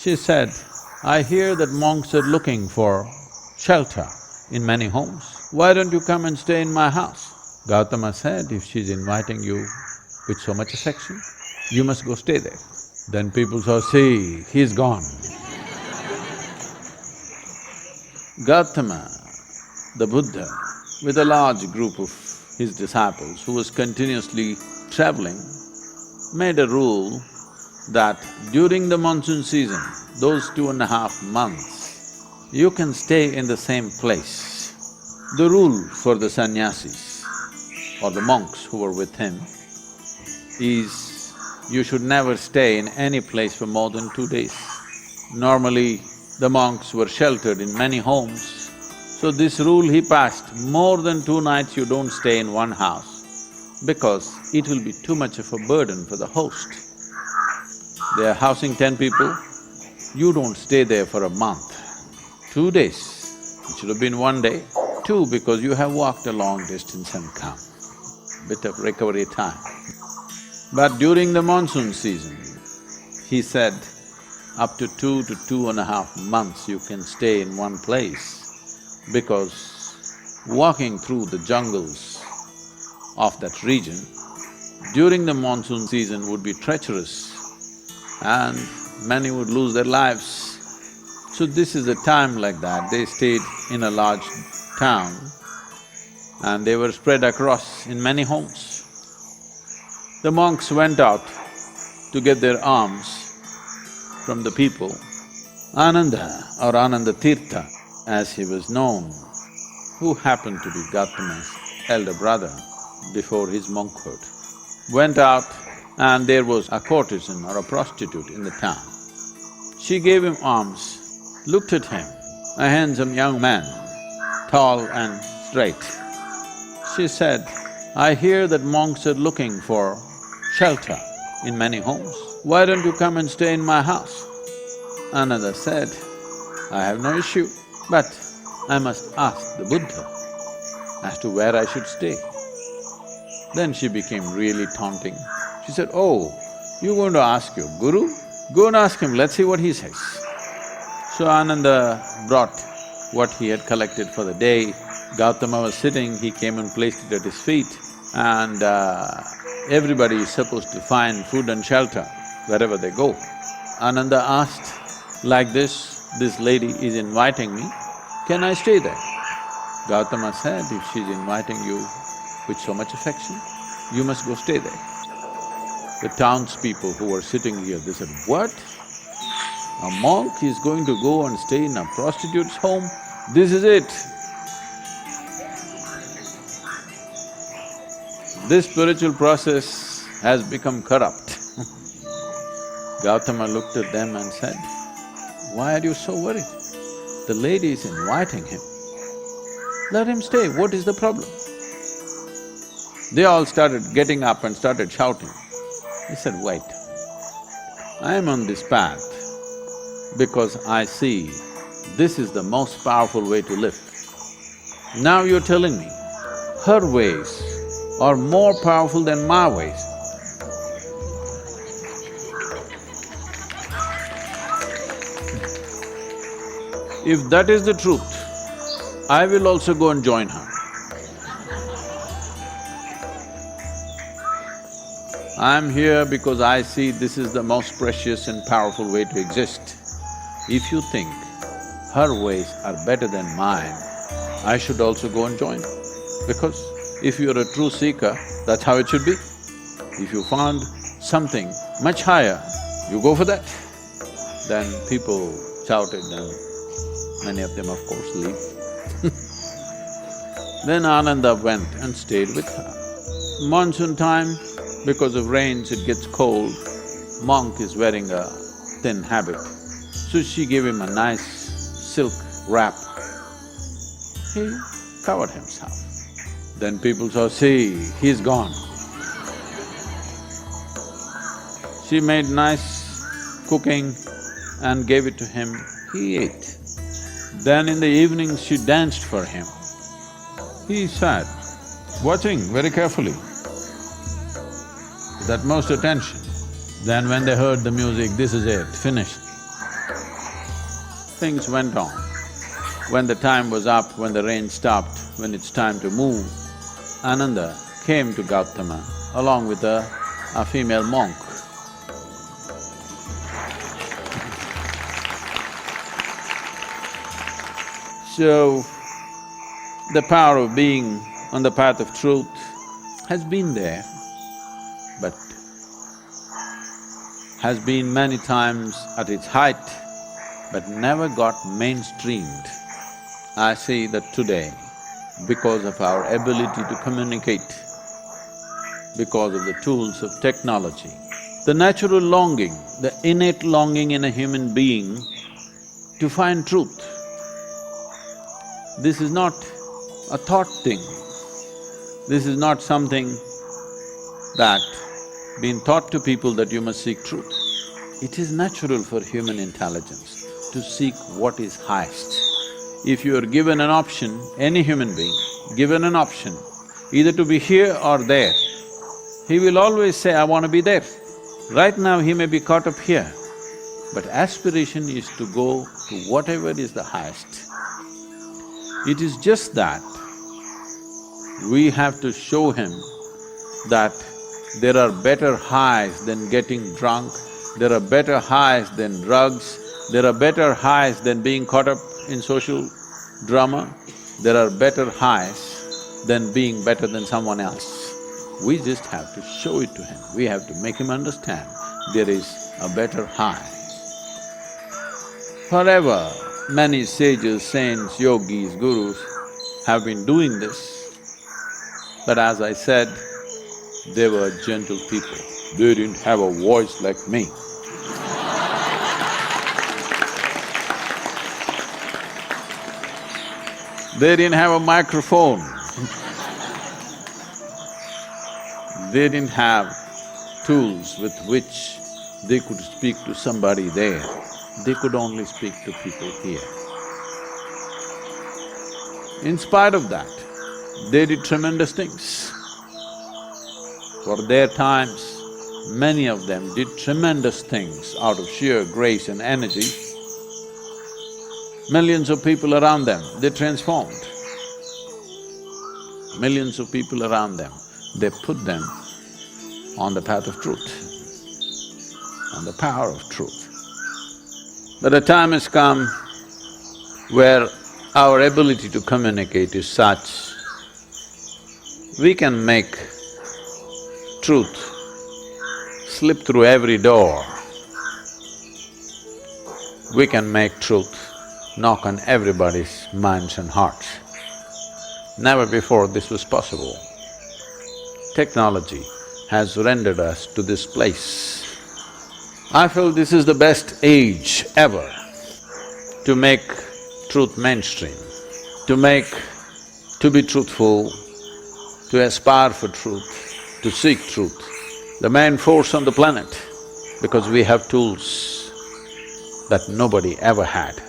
She said, I hear that monks are looking for shelter in many homes. Why don't you come and stay in my house? Gautama said, if she's inviting you with so much affection, you must go stay there. Then people saw, see, he's gone. Gautama the Buddha, with a large group of his disciples who was continuously traveling, made a rule that during the monsoon season, those 2.5 months, you can stay in the same place. The rule for the sannyasis or the monks who were with him is you should never stay in any place for more than 2 days. Normally, the monks were sheltered in many homes, so this rule he passed, more than 2 nights you don't stay in one house because it will be too much of a burden for the host. They are housing 10 people, you don't stay there for a month. 2 days, it should have been 1 day. 2, because you have walked a long distance and come, bit of recovery time. But during the monsoon season, he said, up to 2 to 2.5 months you can stay in one place because walking through the jungles of that region during the monsoon season would be treacherous and many would lose their lives. So this is a time like that, they stayed in a large town and they were spread across in many homes. The monks went out to get their alms from the people. Ananda or Ananda Tirtha, as he was known, who happened to be Gautama's elder brother before his monkhood, went out and there was a courtesan or a prostitute in the town. She gave him alms, looked at him, a handsome young man, tall and straight. She said, I hear that monks are looking for shelter in many homes. Why don't you come and stay in my house? Ananda said, I have no issue, but I must ask the Buddha as to where I should stay. Then she became really taunting. She said, oh, you're going to ask your guru? Go and ask him, let's see what he says. So Ananda brought what he had collected for the day. Gautama was sitting, he came and placed it at his feet, and everybody is supposed to find food and shelter wherever they go. Ananda asked, like this lady is inviting me, can I stay there? Gautama said, if she's inviting you with so much affection, you must go stay there. The townspeople who were sitting here, they said, what? A monk is going to go and stay in a prostitute's home? This is it. This spiritual process has become corrupt. Gautama looked at them and said, why are you so worried? The lady is inviting him. Let him stay, what is the problem? They all started getting up and started shouting. He said, wait, I am on this path because I see this is the most powerful way to live. Now you're telling me her ways are more powerful than my ways. If that is the truth, I will also go and join her. I'm here because I see this is the most precious and powerful way to exist. If you think her ways are better than mine, I should also go and join. Because if you're a true seeker, that's how it should be. If you found something much higher, you go for that. Then people shouted and many of them of course leave. Then Ananda went and stayed with her. Monsoon time, because of rains it gets cold, monk is wearing a thin habit. So she gave him a nice silk wrap. He covered himself. Then people saw, see, he's gone. She made nice cooking and gave it to him, he ate. Then in the evening she danced for him. He sat, watching very carefully, with utmost attention. Then when they heard the music, this is it, finished. things went on. When the time was up, when the rain stopped, when it's time to move, Ananda came to Gautama along with a female monk. So, the power of being on the path of truth has been there, but has been many times at its height, but never got mainstreamed. I see that today, because of our ability to communicate, because of the tools of technology, the natural longing, the innate longing in a human being to find truth. This is not a thought thing. This is not something that been taught to people that you must seek truth. It is natural for human intelligence to seek what is highest. If you are given an option, any human being, given an option, either to be here or there, he will always say, I want to be there. Right now he may be caught up here, but aspiration is to go to whatever is the highest. It is just that we have to show him that there are better highs than getting drunk, there are better highs than drugs, there are better highs than being caught up in social drama, there are better highs than being better than someone else. We just have to show it to him, we have to make him understand there is a better high. Forever, many sages, saints, yogis, gurus have been doing this, but as I said, they were gentle people. They didn't have a voice like me. They didn't have a microphone. They didn't have tools with which they could speak to somebody there. They could only speak to people here. In spite of that, they did tremendous things. For their times, many of them did tremendous things out of sheer grace and energy. Millions of people around them, they transformed. Millions of people around them, they put them on the path of truth, on the power of truth. But the time has come where our ability to communicate is such, we can make truth slip through every door. We can make truth knock on everybody's minds and hearts. Never before this was possible. Technology has rendered us to this place. I feel this is the best age ever to make truth mainstream, to be truthful, to aspire for truth, to seek truth, the main force on the planet, because we have tools that nobody ever had.